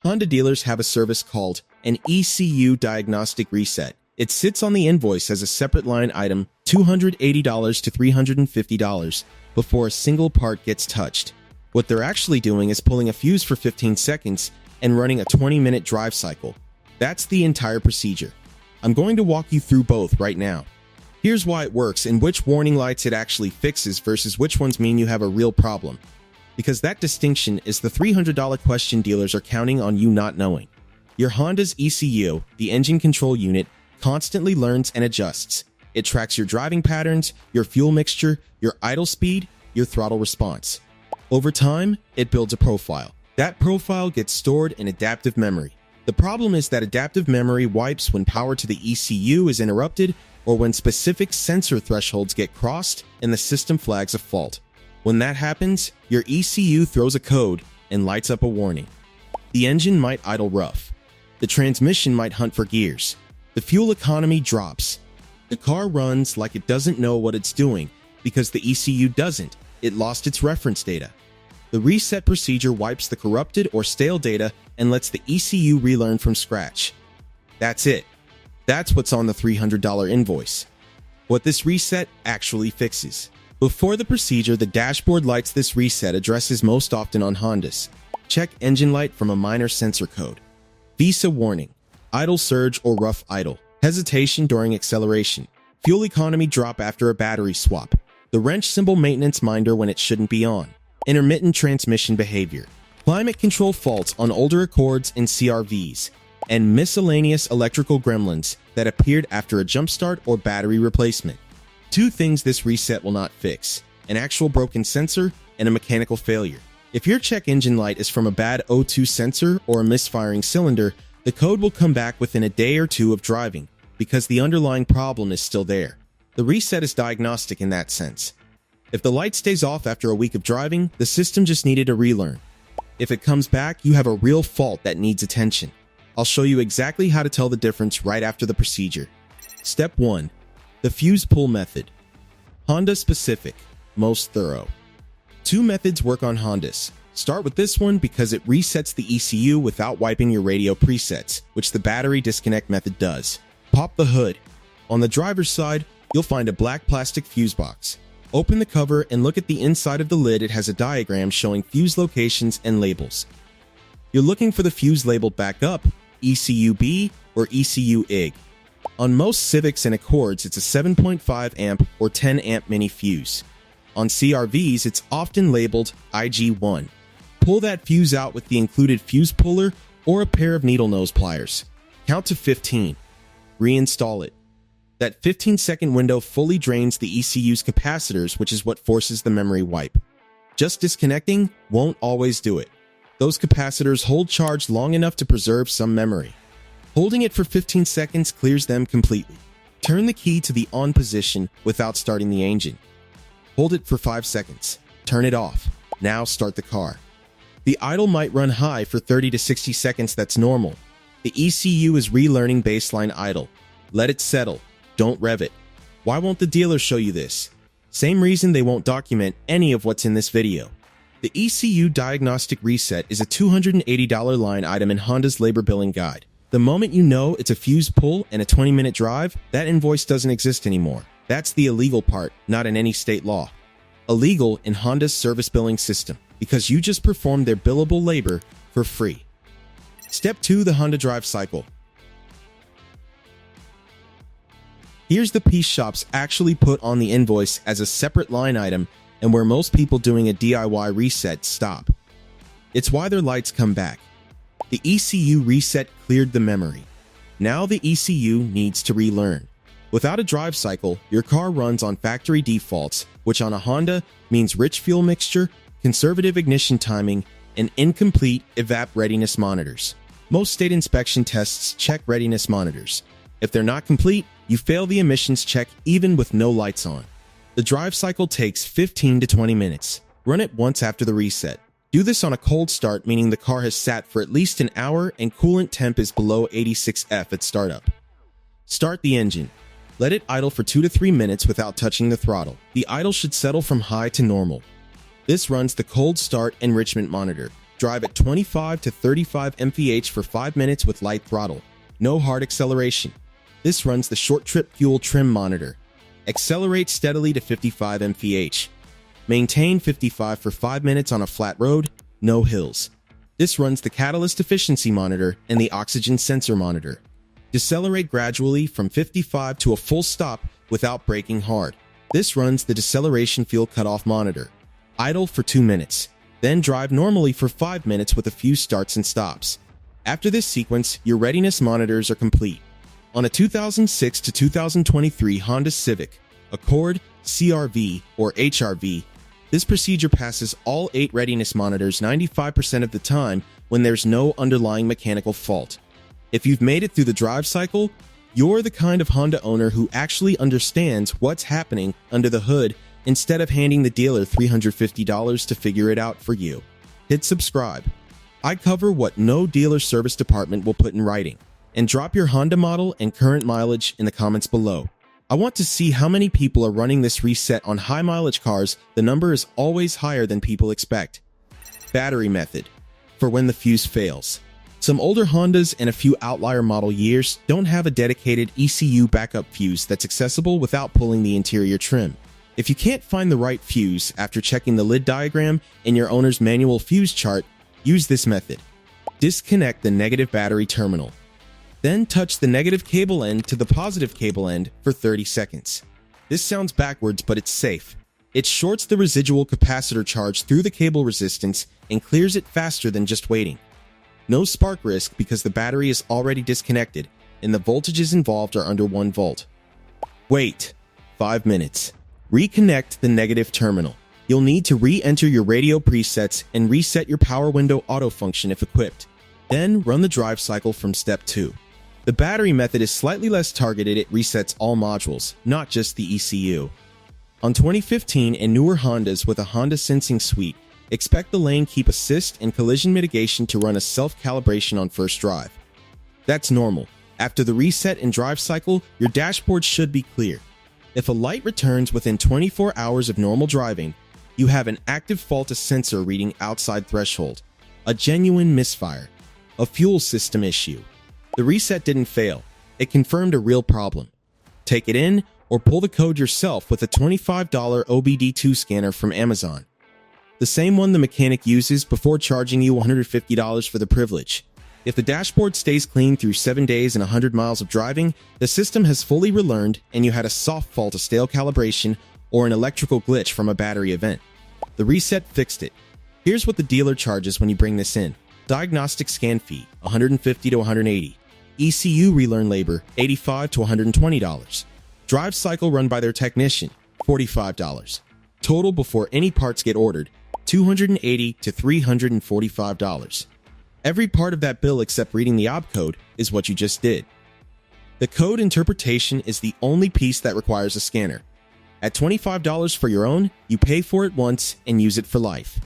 Honda dealers have a service called an ECU diagnostic reset. It sits on the invoice as a separate line item, $280 to $350, before a single part gets touched. What they're actually doing is pulling a fuse for 15 seconds and running a 20-minute drive cycle. That's the entire procedure. I'm going to walk you through both right now. Here's why it works and which warning lights it actually fixes versus which ones mean you have a real problem. Because that distinction is the $300 question dealers are counting on you not knowing. Your Honda's ECU, the engine control unit, constantly learns and adjusts. It tracks your driving patterns, your fuel mixture, your idle speed, your throttle response. Over time, it builds a profile. That profile gets stored in adaptive memory. The problem is that adaptive memory wipes when power to the ECU is interrupted or when specific sensor thresholds get crossed and the system flags a fault. When that happens, your ECU throws a code and lights up a warning. The engine might idle rough. The transmission might hunt for gears. The fuel economy drops. The car runs like it doesn't know what it's doing because the ECU doesn't. It lost its reference data. The reset procedure wipes the corrupted or stale data and lets the ECU relearn from scratch. That's it. That's what's on the $300 invoice. What this reset actually fixes. Before the procedure, the dashboard lights this reset addresses most often on Hondas. Check engine light from a minor sensor code. VISA warning. Idle surge or rough idle. Hesitation during acceleration. Fuel economy drop after a battery swap. The wrench symbol maintenance minder when it shouldn't be on. Intermittent transmission behavior. Climate control faults on older Accords and CR-Vs. And miscellaneous electrical gremlins that appeared after a jump start or battery replacement. Two things this reset will not fix: an actual broken sensor and a mechanical failure. If your check engine light is from a bad O2 sensor or a misfiring cylinder, the code will come back within a day or two of driving because the underlying problem is still there. The reset is diagnostic in that sense. If the light stays off after a week of driving, the system just needed a relearn. If it comes back, you have a real fault that needs attention. I'll show you exactly how to tell the difference right after the procedure. Step 1. The fuse pull method. Honda specific, most thorough. Two methods work on Hondas. Start with this one because it resets the ECU without wiping your radio presets, which the battery disconnect method does. Pop the hood. On the driver's side, you'll find a black plastic fuse box. Open the cover and look at the inside of the lid. It has a diagram showing fuse locations and labels. You're looking for the fuse labeled back up, ECU-B or ECU-IG. On most Civics and Accords, it's a 7.5 amp or 10 amp mini fuse. On CR-Vs, it's often labeled IG1. Pull that fuse out with the included fuse puller or a pair of needle nose pliers. Count to 15. Reinstall it. That 15-second window fully drains the ECU's capacitors, which is what forces the memory wipe. Just disconnecting won't always do it. Those capacitors hold charge long enough to preserve some memory. Holding it for 15 seconds clears them completely. Turn the key to the on position without starting the engine. Hold it for 5 seconds. Turn it off. Now start the car. The idle might run high for 30 to 60 seconds. That's normal. The ECU is relearning baseline idle. Let it settle. Don't rev it. Why won't the dealer show you this? Same reason they won't document any of what's in this video. The ECU diagnostic reset is a $280 line item in Honda's labor billing guide. The moment you know it's a fuse pull and a 20-minute drive, that invoice doesn't exist anymore. That's the illegal part, not in any state law. Illegal in Honda's service billing system, because you just performed their billable labor for free. Step 2. The Honda drive cycle. Here's the piece shops actually put on the invoice as a separate line item and where most people doing a DIY reset stop. It's why their lights come back. The ECU reset cleared the memory. Now the ECU needs to relearn. Without a drive cycle, your car runs on factory defaults, which on a Honda means rich fuel mixture, conservative ignition timing, and incomplete evap readiness monitors. Most state inspection tests check readiness monitors. If they're not complete, you fail the emissions check even with no lights on. The drive cycle takes 15 to 20 minutes. Run it once after the reset. Do this on a cold start, meaning the car has sat for at least an hour and coolant temp is below 86°F at startup. Start the engine. Let it idle for 2 to 3 minutes without touching the throttle. The idle should settle from high to normal. This runs the cold start enrichment monitor. Drive at 25 to 35 mph for 5 minutes with light throttle. No hard acceleration. This runs the short trip fuel trim monitor. Accelerate steadily to 55 mph. Maintain 55 for 5 minutes on a flat road, no hills. This runs the catalyst efficiency monitor and the oxygen sensor monitor. Decelerate gradually from 55 to a full stop without braking hard. This runs the deceleration fuel cutoff monitor. Idle for 2 minutes. Then drive normally for 5 minutes with a few starts and stops. After this sequence, your readiness monitors are complete. On a 2006 to 2023 Honda Civic, Accord, CR-V, or HR-V, this procedure passes all 8 readiness monitors 95% of the time when there's no underlying mechanical fault. If you've made it through the drive cycle, you're the kind of Honda owner who actually understands what's happening under the hood instead of handing the dealer $350 to figure it out for you. Hit subscribe. I cover what no dealer service department will put in writing. And drop your Honda model and current mileage in the comments below. I want to see how many people are running this reset on high mileage cars. The number is always higher than people expect. Battery method. For when the fuse fails. Some older Hondas and a few outlier model years don't have a dedicated ECU backup fuse that's accessible without pulling the interior trim. If you can't find the right fuse after checking the lid diagram in your owner's manual fuse chart, use this method. Disconnect the negative battery terminal. Then touch the negative cable end to the positive cable end for 30 seconds. This sounds backwards, but it's safe. It shorts the residual capacitor charge through the cable resistance and clears it faster than just waiting. No spark risk because the battery is already disconnected and the voltages involved are under 1 volt. Wait 5 minutes. Reconnect the negative terminal. You'll need to re-enter your radio presets and reset your power window auto function if equipped. Then run the drive cycle from step 2. The battery method is slightly less targeted. It resets all modules, not just the ECU. On 2015 and newer Hondas with a Honda Sensing Suite, expect the lane keep assist and collision mitigation to run a self-calibration on first drive. That's normal. After the reset and drive cycle, your dashboard should be clear. If a light returns within 24 hours of normal driving, you have an active fault, a sensor reading outside threshold, a genuine misfire, a fuel system issue. The reset didn't fail. It confirmed a real problem. Take it in or pull the code yourself with a $25 OBD2 scanner from Amazon. The same one the mechanic uses before charging you $150 for the privilege. If the dashboard stays clean through 7 days and 100 miles of driving, the system has fully relearned and you had a soft fault, a stale calibration, or an electrical glitch from a battery event. The reset fixed it. Here's what the dealer charges when you bring this in. Diagnostic scan fee, $150 to $180. ECU relearn labor, $85 to $120. Drive cycle run by their technician, $45. Total before any parts get ordered, $280 to $345. Every part of that bill except reading the opcode is what you just did. The code interpretation is the only piece that requires a scanner. At $25 for your own, you pay for it once and use it for life.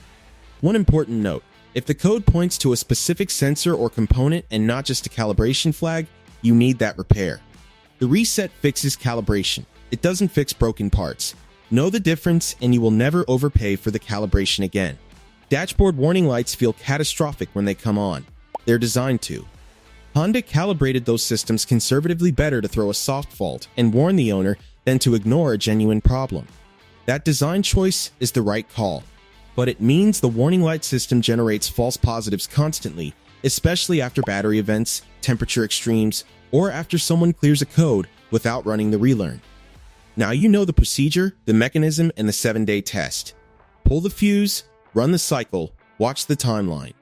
One important note. If the code points to a specific sensor or component and not just a calibration flag, you need that repair. The reset fixes calibration. It doesn't fix broken parts. Know the difference and you will never overpay for the calibration again. Dashboard warning lights feel catastrophic when they come on. They're designed to. Honda calibrated those systems conservatively better to throw a soft fault and warn the owner than to ignore a genuine problem. That design choice is the right call. But it means the warning light system generates false positives constantly, especially after battery events, temperature extremes, or after someone clears a code without running the relearn. Now you know the procedure, the mechanism, and the 7-day test. Pull the fuse, run the cycle, watch the timeline.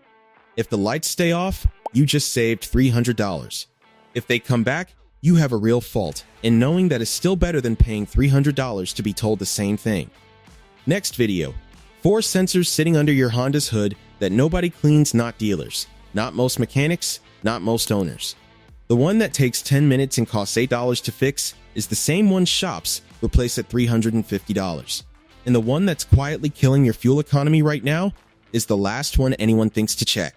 If the lights stay off, you just saved $300. If they come back, you have a real fault, and knowing that is still better than paying $300 to be told the same thing. Next video. 4 sensors sitting under your Honda's hood that nobody cleans, not dealers, not most mechanics, not most owners. The one that takes 10 minutes and costs $8 to fix is the same one shops replace at $350. And the one that's quietly killing your fuel economy right now is the last one anyone thinks to check.